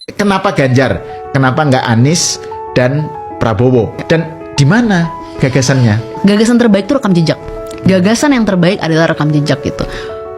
Kenapa Ganjar? Kenapa nggak Anies dan Prabowo? Dan di mana gagasannya? Gagasan terbaik itu rekam jejak. Gagasan yang terbaik adalah rekam jejak gitu.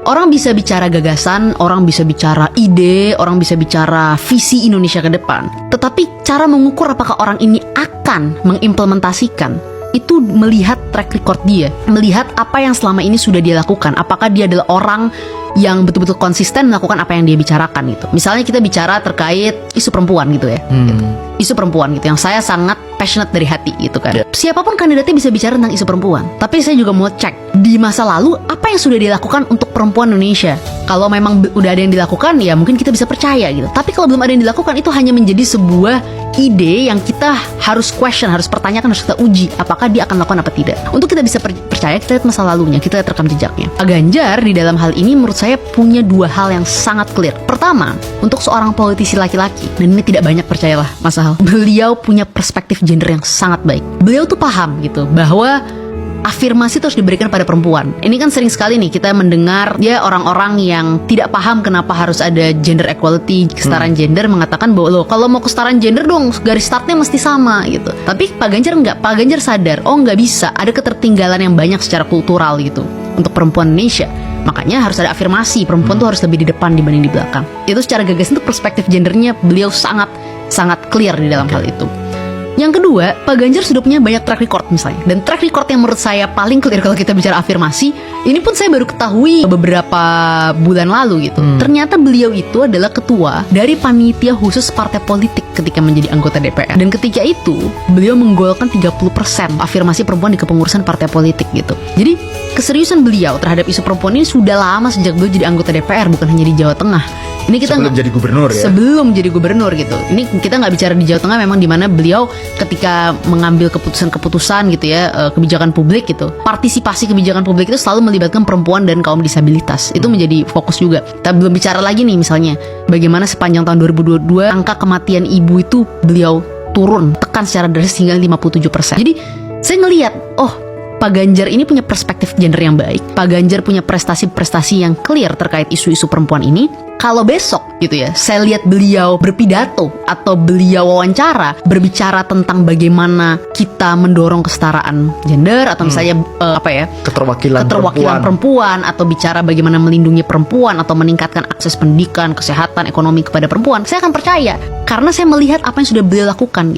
Orang bisa bicara gagasan, orang bisa bicara ide, orang bisa bicara visi Indonesia ke depan. Tetapi cara mengukur apakah orang ini akan mengimplementasikan itu melihat track record dia, melihat apa yang selama ini sudah dia lakukan. Apakah dia adalah orang yang betul-betul konsisten melakukan apa yang dia bicarakan gitu. Misalnya kita bicara terkait isu perempuan gitu ya, gitu. Isu perempuan gitu yang saya sangat passionate dari hati gitu kan. Siapapun kandidatnya bisa bicara tentang isu perempuan, tapi saya juga mau cek di masa lalu apa yang sudah dilakukan untuk perempuan Indonesia. Kalau memang udah ada yang dilakukan ya mungkin kita bisa percaya gitu. Tapi kalau belum ada yang dilakukan itu hanya menjadi sebuah ide yang kita harus question, harus pertanyakan, harus kita uji apakah dia akan lakukan apa tidak. Untuk kita bisa percaya, kita lihat masa lalunya, kita lihat rekam jejaknya. Pak Ganjar di dalam hal ini menurut saya punya dua hal yang sangat clear. Pertama, untuk seorang politisi laki-laki, dan ini tidak banyak percayalah Mas Ahal, beliau punya perspektif gender yang sangat baik. Beliau tuh paham gitu bahwa afirmasi terus diberikan pada perempuan. Ini kan sering sekali nih kita mendengar ya orang-orang yang tidak paham kenapa harus ada gender equality, kesetaraan gender, mengatakan bahwa loh kalau mau kesetaraan gender dong garis startnya mesti sama gitu. Tapi Pak Ganjar enggak, Pak Ganjar sadar oh nggak bisa, ada ketertinggalan yang banyak secara kultural gitu untuk perempuan Indonesia. Makanya harus ada afirmasi, perempuan tuh harus lebih di depan dibanding di belakang. Itu secara gagasan untuk perspektif gendernya beliau sangat clear di dalam hal itu. Yang kedua, Pak Ganjar sudah punya banyak track record misalnya. Dan track record yang menurut saya paling clear kalau kita bicara afirmasi, ini pun saya baru ketahui beberapa bulan lalu gitu. Ternyata beliau itu adalah ketua dari panitia khusus partai politik ketika menjadi anggota DPR. Dan ketika itu, beliau menggolkan 30% afirmasi perempuan di kepengurusan partai politik gitu. Jadi, keseriusan beliau terhadap isu perempuan ini sudah lama sejak beliau jadi anggota DPR, bukan hanya di Jawa Tengah. Ini kita sebelum jadi gubernur ya? Sebelum jadi gubernur gitu. Ini kita nggak bicara di Jawa Tengah, memang di mana beliau ketika mengambil keputusan-keputusan gitu ya, kebijakan publik gitu. Partisipasi kebijakan publik itu selalu melibatkan perempuan dan kaum disabilitas. Itu menjadi fokus juga. Kita belum bicara lagi nih misalnya bagaimana sepanjang tahun 2022 angka kematian ibu itu beliau turun, tekan secara drastis hingga 57%. Jadi saya ngelihat, oh Pak Ganjar ini punya perspektif gender yang baik. Pak Ganjar punya prestasi-prestasi yang clear terkait isu-isu perempuan ini. Kalau besok gitu ya, saya lihat beliau berpidato atau beliau wawancara berbicara tentang bagaimana kita mendorong kesetaraan gender atau misalnya keterwakilan perempuan atau bicara bagaimana melindungi perempuan atau meningkatkan akses pendidikan, kesehatan, ekonomi kepada perempuan, saya akan percaya karena saya melihat apa yang sudah beliau lakukan.